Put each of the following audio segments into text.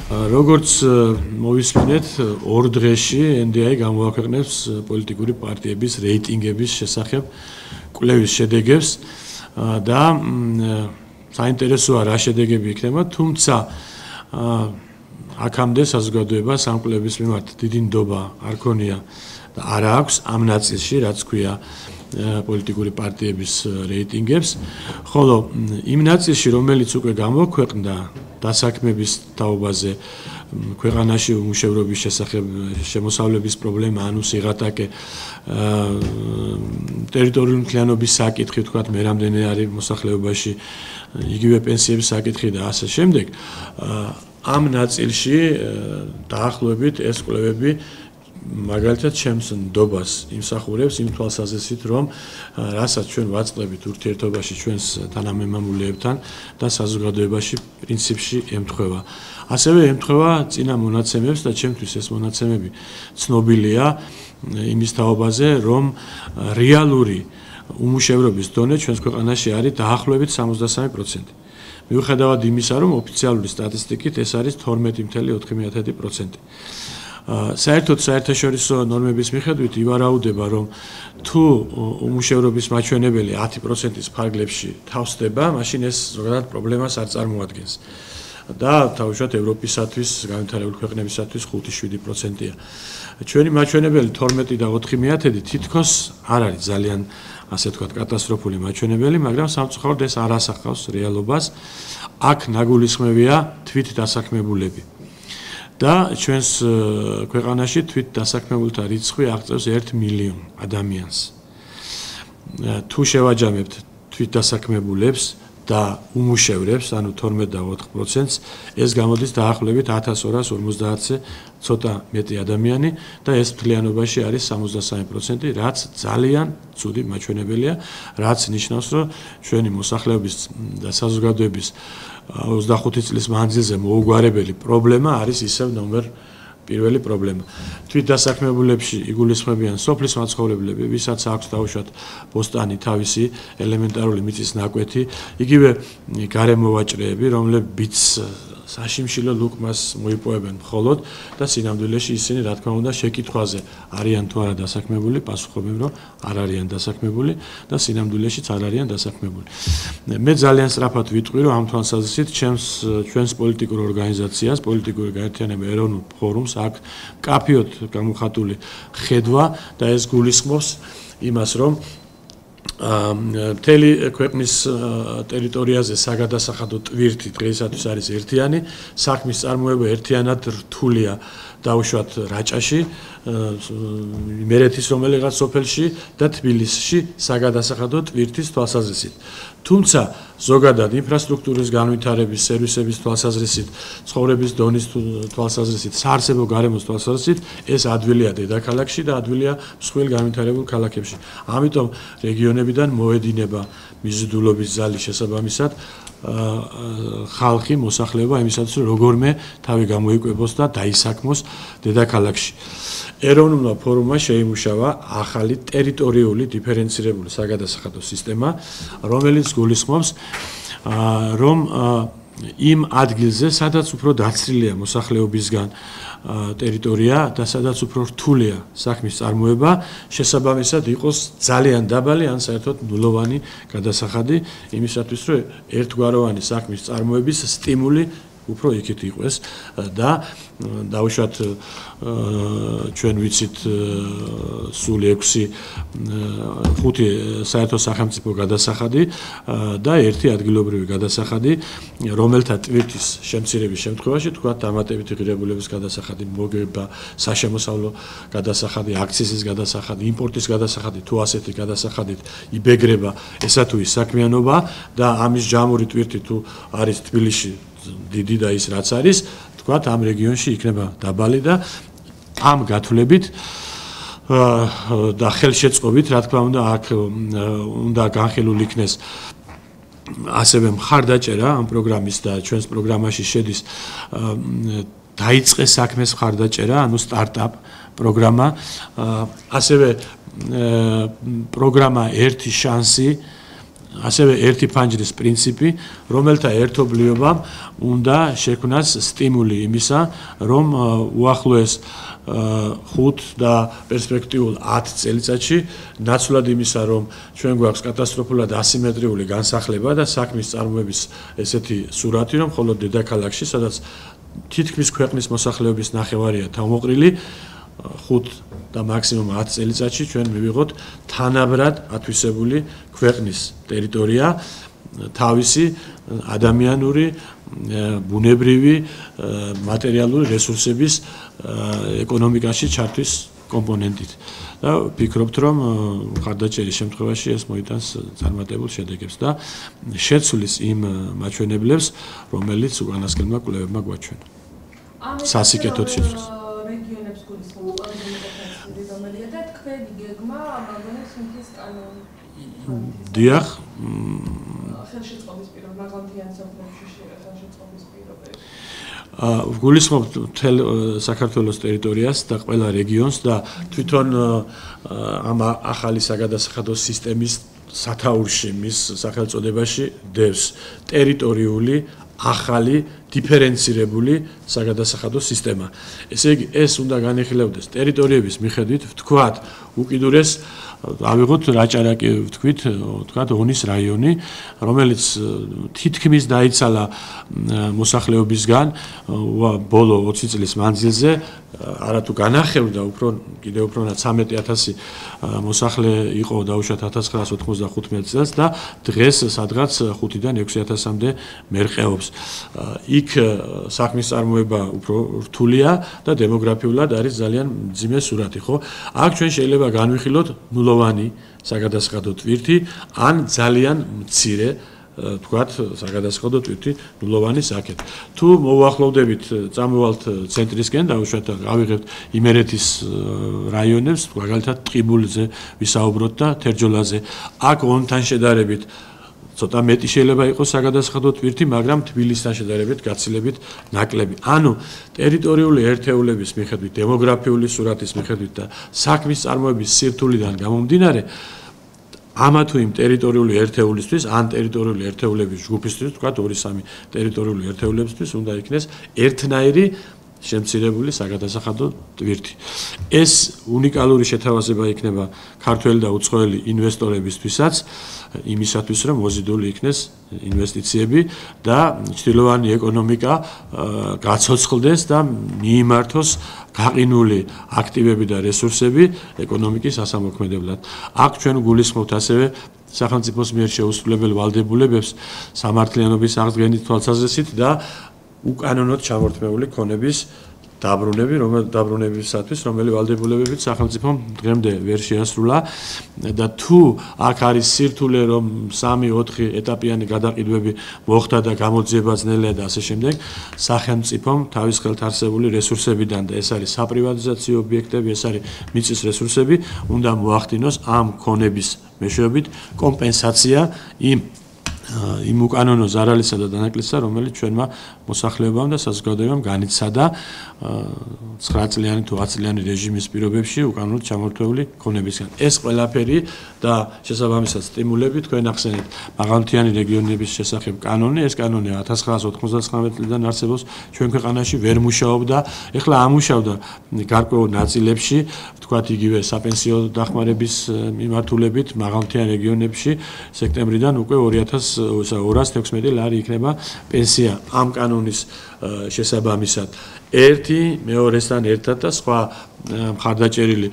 როგორც მოვისმინეთ, ორ დღეში NDI გამოაქვეყნებს პოლიტიკური პარტიების რეიტინგების შესახებ კვლევის შედეგებს და საინტერესოა რა შედეგები იქნება, თუმცა აქამდე საზოგადოებას ამ კვლევის მიმართ დიდი ნდობა არ ქონია და არ აქვს ამ ნაწილში, რაც ქვია პოლიტიკური პარტიების რეიტინგებს, ხოლო იმ ნაწილში, რომელიც უკვე გამოქვეყნდა დასაქმების თაობაზე, ქვეყანაში უმუშევრობის შესახებ შემოსავლების პრობლემა, ანუ სიღატაკე, ტერიტორიული მთლიანობის საკითხი, თქვათ, მე რამდენი არის მოსახლეობაში, იგივე პენსიების საკითხი და ასე შემდეგ, ამ ნაწილში დაახლოებით ეს კვლევები მაგალითად ჩემს ნდობას იმსახურებს იმ თვალსაზრისით, რომ რასაც ჩვენ ვაწყდებით ურთიერთობაში ჩვენს თანამემამულეებთან და საზოგადოებაში პრინციპში ემთხვევა. ასევე ემთხვევა წინა მონაცემებს და ჩემთვის ეს მონაცემები ცნობილია იმის თაობაზე, რომ რეალური უმუშევრობის დონე ჩვენს ქვეყანაში არის დაახლოებით 63%. მიუხედავად იმისა, რომ ოფიციალური სტატისტიკით ეს არის 12.4%. საერთოდ საერთაშორისო ნორმების მიხედვით ივარაუდება, რომ თუ უმუშევრობის მაჩვენებელი 10%-ის ფარგლებში თავსდება, მაშინ ეს ზოგადად პრობლემას არ წარმოადგენს. და თავშოთ ევროპისათვის, განვითარებულ ქვეყნებისათვის 5-7%-ია. ჩვენი მაჩვენებელი 12 და 4/10 თითქოს არ არის ძალიან, ასე ვთქვათ, კატასტროფული მაჩვენებელი, მაგრამ სამწუხაროდ ეს არ ასახავს რეალობას. აქ ნაგულისხმევია თვით დასაქმებულები. და ჩვენს ქვეყანაში თვით დასაქმებულთა რიცხვი აღწევს 1 მილიონ ადამიანს. თუ შევაჯამებთ თვით დასაქმებულებს და უმუშევრებს, ანუ 12 და 4%-ს, ეს გამოდის დაახლოებით 1250-ზე ცოტა მეტი ადამიანი და ეს მთლიანობაში არის 63%, რაც ძალიან ცუდი მაჩვენებელია, რაც ნიშნავს, რომ ჩვენი მოსახლეობის და საზოგადოების 25 წლის მანძილზე მოუგვარებელი პრობლემა არის ისევ ნომერ პირველი პრობლემა. თვით დასაქმებულებში იგულისხმებიან სოფლის მაცხოვრებლები, ვისაც აქვს დაუშვათ ბოსტანი, თავისი ელემენტარული მიწის ნაკვეთი, იგივე გარემოვაჭრეები, რომლებიც საშიმშილო ლუკმას მოიპოვებენ მხოლოდ და სინამდვილეში ისინი, რა თქმა უნდა, შეკითხვაზე არიან თუ არა დასაქმებული, პასუხობენ, რომ არ არიან დასაქმებული და სინამდვილეშიც არ არიან დასაქმებული. მე ძალიან სწრაფად ვიტყვი, რომ ამ თვალსაზრისით ჩვენს პოლიტიკურ ორგანიზაციას, პოლიტიკური გაერთიანება ეროვნულ ფორუმს აქვს მკაფიოდ გამოხატული ხედვა და ეს გულისხმობს იმას, რომ მთელი ქვეყნის ტერიტორიაზე საგადასახადო ტვირთი დღეისათვის არის ერთიანი, საქმის წარმოება ერთიანად რთულია დაუშვათ რაჭაში, იმერეთის რომელიღაც სოფელში და თბილისში საგადასახადო ტვირთის თვალსაზრისით. თუმცა ზოგადად ინფრასტრუქტურის განვითარების, სერვისების თვალსაზრისით, ცხოვრების დონის თვალსაზრისით, საარსებო გარემოს თვალსაზრისით, ეს ადვილია დედაქალაქში და ადვილია მსხვილ განვითარებულ ქალაქებში. ამიტომ რეგიონებიდან მოედინება მიზიდულობის ზალი შესაბამისად ხალხი, მოსახლეობა იმისათვის, რომ როგორმე თავი გამოიკვებოს და დაისაქმოს დედაქალაქში. ეროვნულმა ფორუმმა შეიმუშავა ახალი ტერიტორიული დიფერენცირებული საგადასახადო სისტემა, რომელიც გულისხმობს, რომ იმ ადგილზე, სადაც უფრო დაცლილია მოსახლეობისგან ტერიტორია და სადაც უფრო რთულია საქმის წარმოება, შესაბამისად იყოს ძალიან დაბალი ან საერთოდ ნულოვანი გადასახადი იმისათვის, რომ ერთგვაროვანი საქმის წარმოების სტიმული უფრო იქით იყოს და დაუშვათ ჩვენ ვიცით სულ 5 საერთო სახელმწიფო გადასახადი და 1 ადგილობრივი გადასახადი, რომელთა ტვირთის შემცირების შემთხვევაში თქვა დამატებითი ღირებულების გადასახადი, მოგება, საშემოსავლო გადასახადი, აქციზის გადასახადი, იმპორტის გადასახადი, თუ ასეთი გადასახადით იბეგრება ესა თუ ის საქმიანობა და ამის ჯამური ტვირთი თუ არის თბილისში დიდი და ის რაც არის, თქვათ ამ რეგიონში იქნება დაბალი და ამ გათვლებით და ხელშეწყობით, რა თქმა უნდა, აქ უნდა განხილულ იქნეს ასევე მხარდაჭერა ამ პროგრამის და ჩვენს პროგრამაში შედის დაიწყეს საქმეს მხარდაჭერა, ანუ სტარტაპ პროგრამა, ასევე პროგრამა ერთი შანსი ასევე ერთი ფანჯრის პრინციპი, რომელთა ერთობლიობამ უნდა შექმნას სტიმული იმისა, რომ უახლოეს 5 და პერსპექტიულ 10 წელიწადში ნაცვლად იმისა, რომ ჩვენ გვაქვს კატასტროფულად ასიმეტრიული განსახლება და საქმის წარმოების ესეთი სურათი, რომ მხოლოდ დედაქალაქში, სადაც თითქმის ქვეყნის მოსახლეობის ნახევარია თავმოყრილი, 5 და მაქსიმუმ 10 წელიწადში ჩვენ მივიღოთ თანაბრად ათვისებული ქვეყნის ტერიტორია თავისი ადამიანური, ბუნებრივი, მატერიალური რესურსების ეკონომიკაში ჩართვის კომპონენტით. და ვფიქრობთ, რომ მხარდაჭერის შემთხვევაში ეს მოიტანს წარმატებულ შედეგებს და შეცვლის იმ მაჩვენებლებს, რომელიც უკანასკნელმა კვლევებმა გვაჩვენა. სასიკეთოდ შეცვლის. რეგიონებს გულისხმობ კომუნიკაციური რომელია და თქვენი გეგმა მაგონებს მის კანონი. დიახ. ხელშეწყობის პირობები, მაგალითად სოფლებში ხელშეწყობის პირობები. გულისხმობთ მთელ საქართველოს ტერიტორიას და ყველა რეგიონს და თვითონ ამ ახალი საგადასახადო სისტემის სათაურში მის სახელწოდებაში დევს ტერიტორიული ახალი დიფერენცირებული საგადასახადო სისტემა. ესე იგი, ეს უნდა განიხილებოდეს ტერიტორიების მიხედვით, ვთქვათ, უკიდურეს ავიღოთ რაჭარაკი, ვთქვათ, ონის რაიონი, რომელიც თითქმის დაიცალა მოსახლეობისგან ბოლო 20 წლის მანძილზე, არათუ განახევდა კიდევ უფრო 13,000 მოსახლე იყო დაუშვათ 1995 წელს და დღეს სადღაც 5-დან 6,000-მდე მერყეობს. იქ საქმის წარმოება უფრო რთულია და დემოგრაფიულად არის ძალიან მძიმე სურათი, ხო? აქ ჩვენ შეიძლება განვიხილოთ ნულოვანი საგადასახადო ტვირთი ან ძალიან მცირე თქვათ საგადასახადო ტვირთი ნულოვანი საკეთ. თუ მოვახლოვდებით წამოვალთ ცენტრისკენ და უშუალოდ ავიღებთ იმერეთის რაიონებს, მაგალითად ტყიბულზე ვისაუბროთ და თერჯოლაზე, აქ ონთან შედარებით ცოტა მეტი შეიძლება იყოს საგადასახადო ტვირთი, მაგრამ თბილისთან შედარებით გაცილებით ნაკლები. ანუ ტერიტორიული ერთეულების მიხედვით, დემოგრაფიული სურათის მიხედვით და საქმის წარმოების სირთულიდან გამომდინარე, ამა თუ იმ ტერიტორიული ერთეულისთვის, ან ტერიტორიული ერთეულების ჯგუფისთვის, თქვათ 2-3 ტერიტორიული ერთეულებისთვის უნდა იქნეს ერთნაირი შემცირებული საგადასახადო ტვირთი. ეს უნიკალური შეთავაზება იქნება ქართველი და უცხოელი ინვესტორებისთვისაც, იმისათვის, რომ მოზიდული იქნეს ინვესტიციები და ჭრილოვანი ეკონომიკა გაცოცხლდეს და მიიმართოს გაყინული აქტივები და რესურსები ეკონომიკის ასამოქმედებლად. აქ ჩვენ გულისხმობთ ასევე სახელმწიფოს მიერ შეუსრულებელ ვალდებულებებს სამართლიანობის აღდგენის თვალსაზრისით და უკანონოდ ჩამორთმეული ქონების დაბრუნებისათვის, რომელი ვალდებულებებით სახელმწიფომ დღემდე ვერ შეასრულა და თუ აქ არის სირთულე, რომ 3-4 ეტაპიანი გადაყიდვები მოხდა და გამოძიება ძნელია და ასე შემდეგ, სახელმწიფომ თავის ხელთ არსებული რესურსებიდან და ეს არის საპრივატიზაციო ობიექტები, ეს არის მიწის რესურსები, უნდა მოახდინოს ამ ქონების მეშვეობით კომპენსაცია იმ უკანონო ზარალისა და დანაკლისისა, რომელიც ჩვენმა მოსახლეობამ და საზოგადოებამ განიცადა 9 წლიანი თუ 10 წლიანი რეჟიმის პირობებში უკანონოდ ჩამორთმეული ქონებისგან. ეს ყველაფერი და შესაბამისად სტიმულები თქვენ ახსენეთ მაღალმთიანი რეგიონების შესახებ კანონი, ეს კანონი 1999 წლიდან არსებობს ჩვენ ქვეყანაში, ვერ მუშაობდა, ეხლა ამუშავდა გარკვეულ ნაწილებში, თქვათ იგივე საპენსიო დახმარების მიმართულებით მაღალმთიან რეგიონებში სექტემბრიდან უკვე 216 ლარი იქნება პენსია ამ კანონის შესაბამისად. ერთი მეორესთან ერთად და სხვა მხარდაჭერილი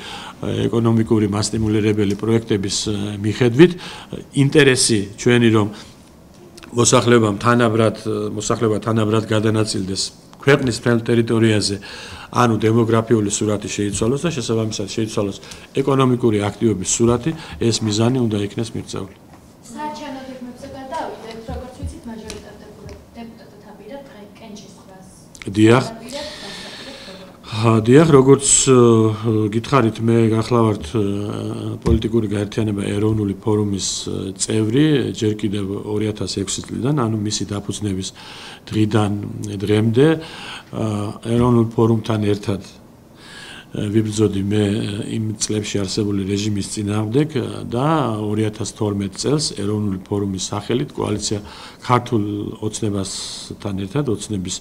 ეკონომიკური მასტიმულირებელი პროექტების მიხედვით ინტერესი ჩვენი რომ მოსახლეობა თანაბრად გადანაწილდეს ქვეყნის მთელ ტერიტორიაზე, ანუ დემოგრაფიული სურათი შეიცვალოს და შესაბამისად შეიცვალოს ეკონომიკური აქტივობის სურათი, ეს მიზანი უნდა იქნეს მიღწეული. საჩვენო თქმებზე გადავიდეთ, როგორც ვიცით, მაჟორიტარული დეპუტატთა პირად კენჭის ხრას. დიახ, როგორც გითხარით, მე გახლავართ პოლიტიკური გაერთიანება ეროვნული ფორუმის წევრი, ჯერ კიდევ 2006 წლიდან, ანუ მისი დაფუძნების დღიდან დღემდე ეროვნულ ფორუმთან ერთად ვიბრძოდი მე იმ წლებში არსებული რეჟიმის წინააღმდეგ და 2012 წელს ეროვნული ფორუმის სახელით კოალიცია ქართულ ოცნებასთან ერთად ოცნების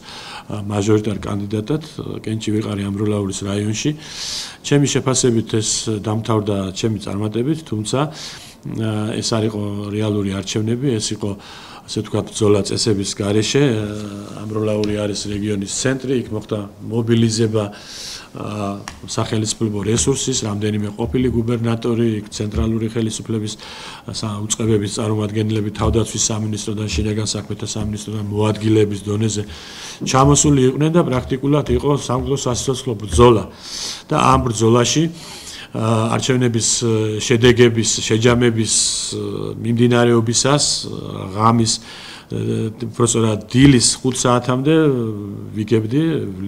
მაჟორიტარ კანდიდატად კენჭი ვიყარი ამროლაურის რაიონში. ჩემი შეფასებით ეს დამთავრდა ჩემი წარმატებით, თუმცა ეს არ იყო რეალური არჩევნები, ეს იყო ასე ვთქვათ ბრძოლა წესების გარეშე. ამროლაური არის რეგიონის ცენტრი, იქ მოხდა მობილიზება სახელმწიფო რესურსის, რამდენიმე ყოფილი გუბერნატორი, ცენტრალური ხელისუფლების უწყებების წარმომადგენლები, თავდაცვის სამინისტროდან, შინაგან საქმეთა სამინისტროდან მოადგილეების დონეზე ჩამოსული იყვნენ და პრაქტიკულად იყო სამგლო-სასიცოცხლო ბრძოლა. და ამ ბრძოლაში არჩევნების შედეგების, შეჯამების მიმდინარეობისას ღამის პროფესორ დილის 5 საათამდე ვიგებდი,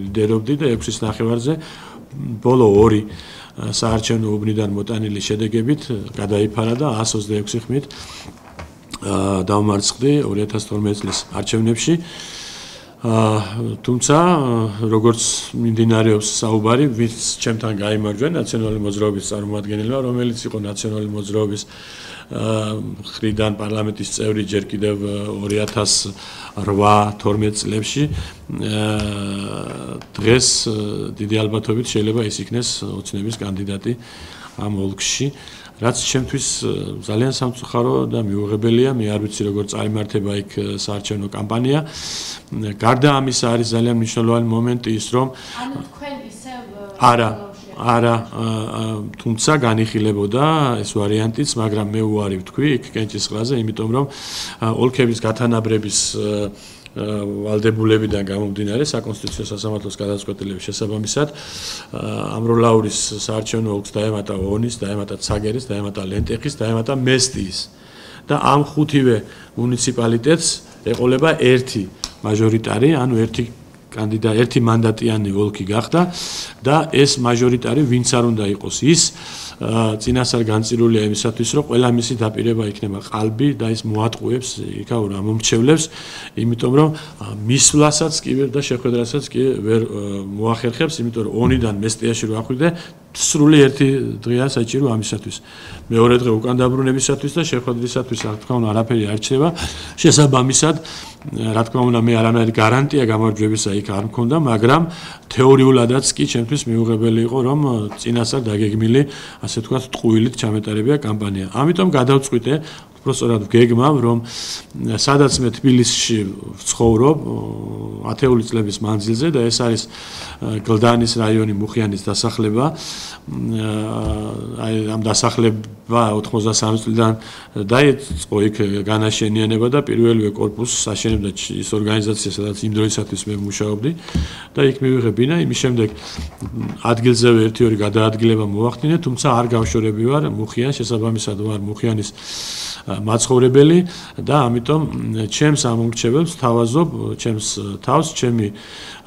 ლიდერობდი და 6-ის ნახევარზე ბოლო 2 საარჩევნო უბნიდან მოტანილი შედეგებით გადაიფარა და 126 ხმით დავმარცხდი 2012 წლის არჩევნებში. თუმცა როგორც მიმდინარეობს საუბარი, ვინც ჩემთან გაიმარჯვა ნაციონალური მოძრაობის წარმომადგენელმა, რომელიც იყო ნაციონალური მოძრაობის ხრიდან პარლამენტის წევრი ჯერ კიდევ 2008-12 წლებში, დღეს დიდი ალბათობით შეიძლება ის იქნეს ოცნების კანდიდატი ამ ოლქში. რაც ჩემთვის ძალიან სამწუხარო და მიუღებელია, მე არ ვიცი როგორ წაიმართება იქ საარჩევნო კამპანია. გარდა ამისა არის ძალიან მნიშვნელოვანი მომენტი ის, რომ თქვენ ისევ არა, თუმცა განიხილებოდა ეს ვარიანტიც, მაგრამ მე უარი ვთქვი იქ კენჭისყრაზე, იმიტომ რომ ოლქების გათანაბრების ვალდებულებიდან გამომდინარე საკონსტიტუციო სასამართლოს გადაწყვეტილების შესაბამისად ამროლაურის საარჩევნო ოლქს დაემატა ონის, დაემატა ცაგერის, დაემატა ლენტეხის, დაემატა მესტიის და ამ 5-ვე მუნიციპალიტეტს ეყოლება ერთი მაჟორიტარი, ანუ ერთი მანდატიანი ოლქი გახდა და ეს მაჟორიტარი ვინც არ უნდა იყოს ის წინასწარ განწირულია იმისათვის, რომ ყველა მისი დაპირება იქნება ყალბი და ის მოატყუებს იქაურ ამომრჩევლებს, იმიტომ რომ მისვლასაც კი ვერ და შეხვედრასაც კი ვერ მოახერხებს, იმიტომ რომ ონიდან მესტიაში რო ახვიდე, სრული ერთი დღეა საჭირო ამისათვის. მეორე დღე უკან დაბრუნებისათვის და შეხვედრისათვის, რა თქმა უნდა, არაფერი არ ჩნდება. შესაბამისად, რა თქმა უნდა, მე არანაირი გარანტია გამარჯვებისა იქ არ მქონდა, მაგრამ თეორიულადაც კი ჩემთვის მიუღებელი იყო, რომ წინასწარ დაგეგმილი, ასე ვთქვათ, ტყუილით ჩამეტარებია კამპანია. ამიტომ გადავწყვიტე უბრალოდ გეგმავ, რომ სადაც მე თბილისში ვცხოვრობ ათეული წლების მანძილზე და ეს არის გლდანის რაიონი, მუხიანის დასახლება. აი ამ დასახლება 93 წლიდან დაიწყო იქ განაშენიანება და პირველივე კორპუსს აშენებდა ის ორგანიზაცია, სადაც იმ დროისათვის მე მუშაობდი და იქ მივიღე ბინა, იმის შემდეგ ადგილზევე 1-2 გადაადგილება მოახდინე, თუმცა არ გავშორები ვარ მუხიანს, შესაბამისად ვარ მუხიანის მაცხოვრებელი და ამიტომ ჩემს ამორჩეველს თავაზობ, ჩემს თავს, ჩემი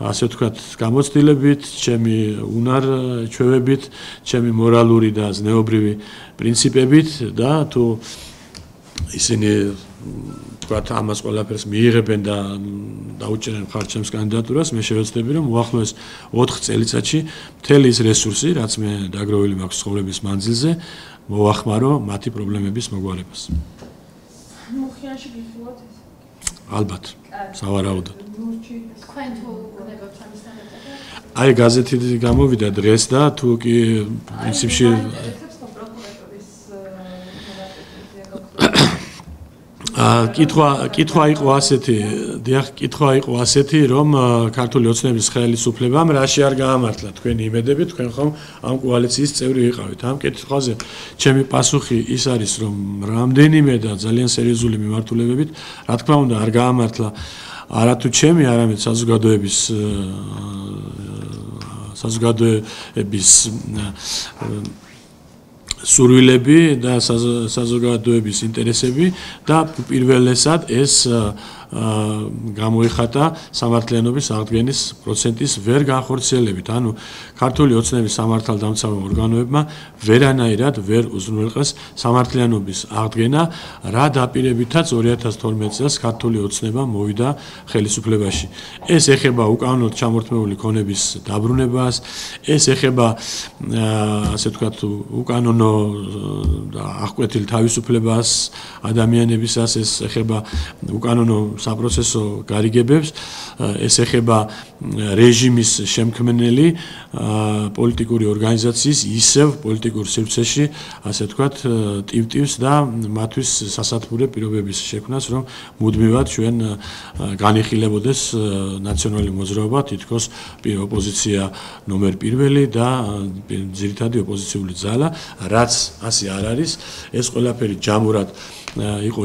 ასე ვთქვათ, გამოცდილებით, ჩემი უნარ-ჩვევებით, ჩემი მორალური და ზნეობრივი პრინციპებით და თუ ისინი ვთქვათ, ამას ყველაფერს მიიღებენ და დაუჭერენ მხარ ჩემს კანდიდატურას, მე შევეცდები, რომ უახლოეს 4 წელიწადში მთელი ის რესურსი, რაც მე დაგროვილი მაქვს ცხოვრების მანძილზე, მოვახმარო მათი პრობლემების მოგვარებას. მუხიანში გიხილოთ ეს? ალბათ, სავარაუდოდ. თქვენ თუ გუნებთ ამისთან ერთად? აი გაზეთი გამოვიდა დღეს და თუ კი პრინციპში კითხვა იყო ასეთი, დიახ, კითხვა იყო ასეთი, რომ ქართული ოცნების ხელისუფლებამ რაში არ გაამართლა თქვენი იმედები, თქვენ ხომ ამ კოალიციის წევრი ვიყავით. ამ კითხვაზე ჩემი პასუხი ის არის, რომ რამდენიმე და ძალიან სერიოზული მიმართულებებით, რა თქმა უნდა, არ გაამართლა არა თუ ჩემი, არამედ საზოგადოების სურვილები და საზოგადოების ინტერესები და პირველესად ეს გამოიხატა სამართლიანობის აღდგენის პროცენტის ვერ განხორციელებით. ანუ ქართული ოცნების სამართალდამცავი ორგანოებმა ვერანაირად ვერ უზრუნველყეს სამართლიანობის აღდგენა, რა დაპირებითაც 2012 წელს ქართული ოცნება მოვიდა ხელისუფლებაში. ეს ეხება უკანონოდ ჩამორთმეული ქონების დაბრუნებას, ეს ეხება ასე ვთქვათ უკანონო და აღკვეთილ თავისუფლებას ადამიანებისას, ეს ეხება უკანონო საპროცესო გარიგებებს, ეს ეხება რეჟიმის შემქმნელი პოლიტიკური ორგანიზაციის ისევ პოლიტიკურ სივრცეში, ასე ვთქვათ, ტივტივს და მათთვის სასათბურე პირობების შექმნას, რომ მუდმივად ჩვენ განიხილებოდეს ნაციონალური მოძრაობა, თითქოს ოპოზიცია ნომერ პირველი და ძირითადი ოპოზიციური ძალა, რაც ასე არ არის, ეს ყველაფერი ჯამურად იყო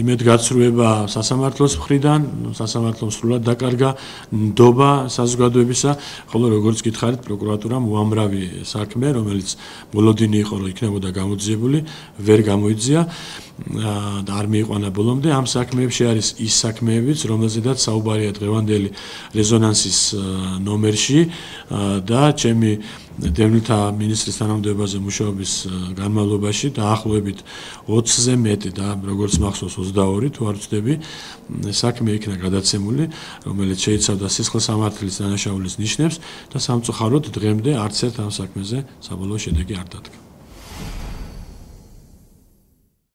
იმედგაცრუება სასამართლოს მხრიდან, სასამართლომ სრულად დაკარგა ნდობა საზოგადოებისა, ხოლო როგორც გითხარით, პროკურატურამ უამრავი საქმე, რომელიც ბოლოდინი იყო, რომ იქნებოდა გამოძიებული, ვერ გამოიძია და არ მიიყვანა ბოლომდე. ამ საქმეებში არის ის საქმეებიც, რომელზედაც საუბარია დღევანდელი რეზონანსის ნომერში და ჩემი დევნილთა მინისტრის თანამდებობაზე მუშაობის განმავლობაში დაახლოებით 20-ზე მეტი და როგორც მახსოვს 22 თუ არ ვცდები საქმე იქნა გადაცემული, რომელიც შეიცავდა სისხლის სამართლის დანაშაულის ნიშნებს და სამწუხაროდ დღემდე არც ერთ ამ საქმეზე საბოლოო შედეგი არ დადგა.